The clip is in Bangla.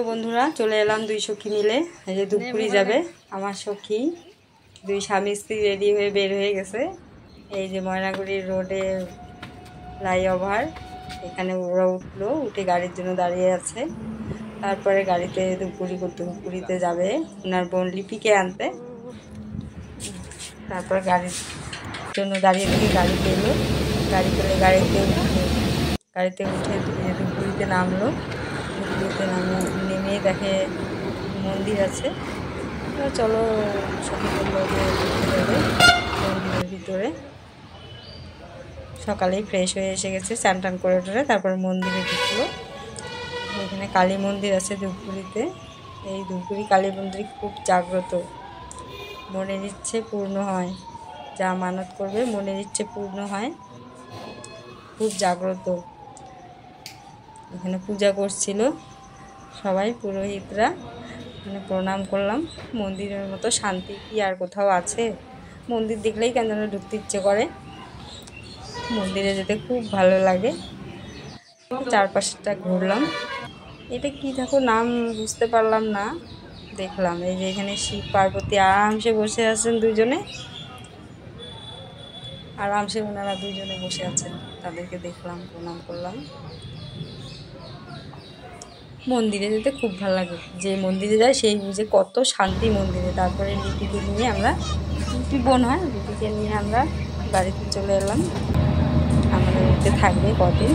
বন্ধুরা চলে এলাম দুই সখী মিলে। এই যে দুপুরি যাবে আমার সখী, দুই স্বামী স্ত্রী রেডি হয়ে বের হয়ে গেছে। এই যে ময়নাগুড়ির রোডে ফ্লাইওভার, এখানে ওরা উঠলো, উঠে গাড়ির জন্য দাঁড়িয়ে আছে। তারপরে গাড়িতে দুপুরিতে যাবে ওনার বোন লিপিকে আনতে। তারপর গাড়ির জন্য দাঁড়িয়ে থেকে গাড়ি পেলো, গাড়ি পেলে গাড়িতে উঠে দুপুরিতে নামলো। দুপুরিতে নেমে দেখে মন্দির আছে। চলো সখী বললো যে ঘুরতে যাবে মন্দিরের ভিতরে। সকালেই ফ্রেশ হয়ে এসে গেছে, স্নান টান করে টোরে তারপর মন্দিরে ঢুকলো। এখানে কালী মন্দির আছে ধূপগুড়িতে। এই ধূপগুড়ি কালী মন্দির খুব জাগ্রত, মনের ইচ্ছে পূর্ণ হয়, যা মানত করবে মনের ইচ্ছে পূর্ণ হয়, খুব জাগ্রত। এখানে পূজা করছিল সবাই, পুরোহিতরা। এখানে প্রণাম করলাম। মন্দিরের মতো শান্তি কি আর কোথাও আছে? মন্দির দেখলেই কেন যেন ঢুকতে ইচ্ছে করে, মন্দিরে যেতে খুব ভালো লাগে। চারপাশটা ঘুরলাম। এটা কি দেখো নাম বুঝতে পারলাম না, দেখলাম। এই যে এখানে শিব পার্বতী আরামসে বসে আছেন দুজনে, আরামসে ওনারা দুজনে বসে আছেন, তাদেরকে দেখলাম, প্রণাম করলাম। মন্দিরে যেতে খুব ভালো লাগে, যে মন্দিরে যায় সেই বুঝে কত শান্তি মন্দিরে। তারপরে লিপিকে নিয়ে আমরা, লিপি বোন হয়, লিপিকে নিয়ে আমরা বাড়িতে চলে এলাম। আমাদের বাড়িতে থাকবে কদিন।